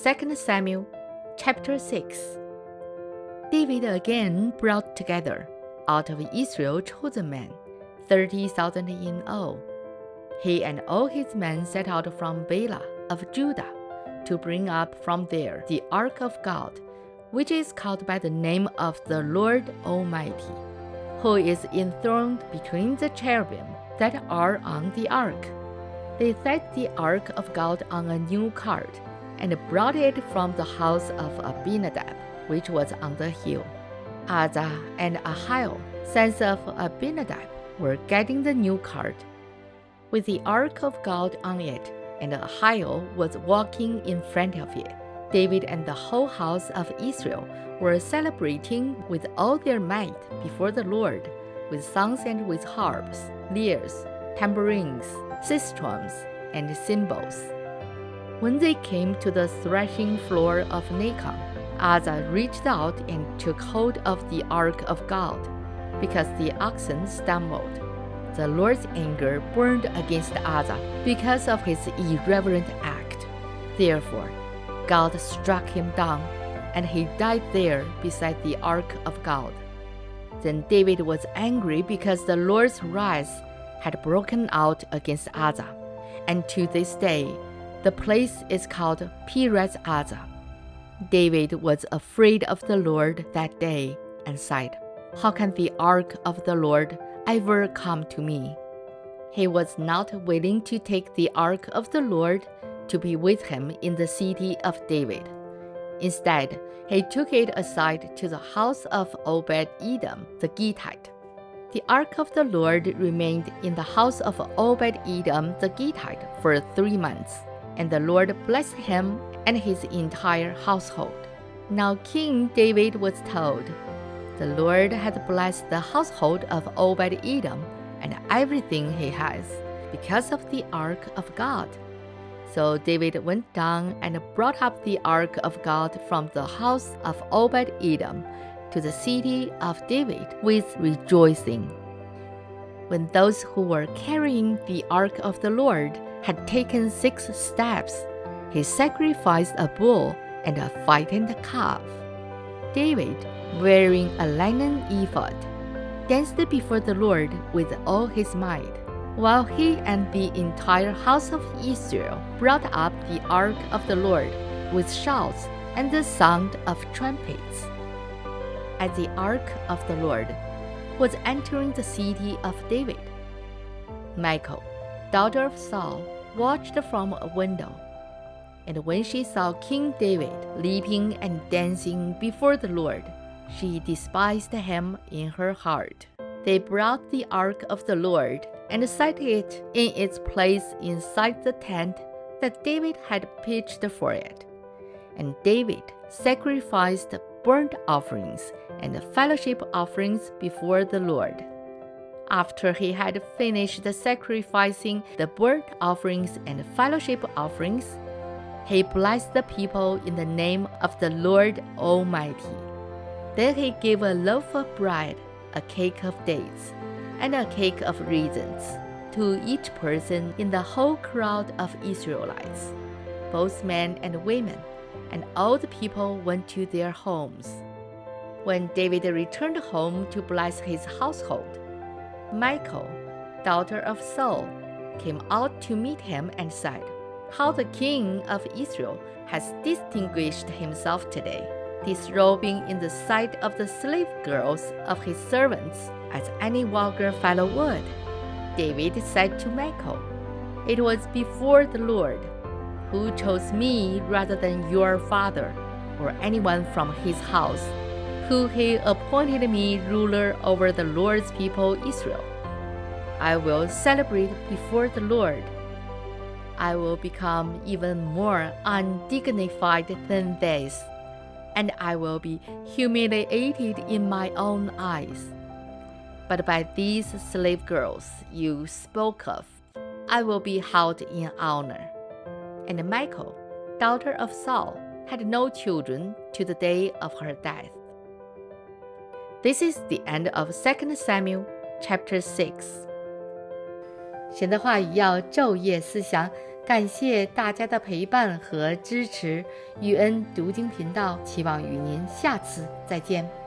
2 Samuel chapter 6. David again brought together out of Israel chosen men, 30,000 in all. He and all his men set out from Bela of Judah to bring up from there the ark of God, which is called by the name of the Lord Almighty, who is enthroned between the cherubim that are on the ark. They set the ark of God on a new cart and brought it from the house of Abinadab, which was on the hill. Uzzah and Ahio, sons of Abinadab, were guiding the new cart, with the ark of God on it, and Ahio was walking in front of it. David and the whole house of Israel were celebrating with all their might before the Lord, with songs and with harps, lyres, tambourines, sistrums, and cymbals. When they came to the threshing floor of Nacon, Uzzah reached out and took hold of the ark of God, because the oxen stumbled. The Lord's anger burned against Uzzah because of his irreverent act. Therefore, God struck him down, and he died there beside the ark of God. Then David was angry because the Lord's wrath had broken out against Uzzah, and to this day the place is called Perez-Uzzah. David was afraid of the Lord that day and said, "How can the ark of the Lord ever come to me?" He was not willing to take the ark of the Lord to be with him in the city of David. Instead, he took it aside to the house of Obed-Edom the Gittite. The ark of the Lord remained in the house of Obed-Edom the Gittite for 3 months, and the Lord blessed him and his entire household. Now King David was told, "The Lord hath blessed the household of Obed-Edom and everything he has, because of the ark of God." So David went down and brought up the ark of God from the house of Obed-Edom to the city of David with rejoicing. When those who were carrying the ark of the Lord had taken 6 steps, he sacrificed a bull and a fattened calf. David, wearing a linen ephod, danced before the Lord with all his might, while he and the entire house of Israel brought up the ark of the Lord with shouts and the sound of trumpets. As the ark of the Lord was entering the city of David, Michal, daughter of Saul, watched from a window. And when she saw King David leaping and dancing before the Lord, she despised him in her heart. They brought the ark of the Lord and set it in its place inside the tent that David had pitched for it. And David sacrificed burnt offerings and fellowship offerings before the Lord. After he had finished sacrificing the burnt offerings and fellowship offerings, he blessed the people in the name of the Lord Almighty. Then he gave a loaf of bread, a cake of dates, and a cake of raisins to each person in the whole crowd of Israelites, both men and women, and all the people went to their homes. When David returned home to bless his household, Michal, daughter of Saul, came out to meet him and said, "How the king of Israel has distinguished himself today, disrobing in the sight of the slave girls of his servants, as any vulgar fellow would." David said to Michal, "It was before the Lord, who chose me rather than your father, or anyone from his house, who he appointed me ruler over the Lord's people Israel. I will celebrate before the Lord. I will become even more undignified than this, and I will be humiliated in my own eyes. But by these slave girls you spoke of, I will be held in honor." And Michal, daughter of Saul, had no children to the day of her death. This is the end of 2 Samuel chapter 6. 神的话语要昼夜思想，感谢大家的陪伴和支持，玉恩读经频道期望与您下次再见。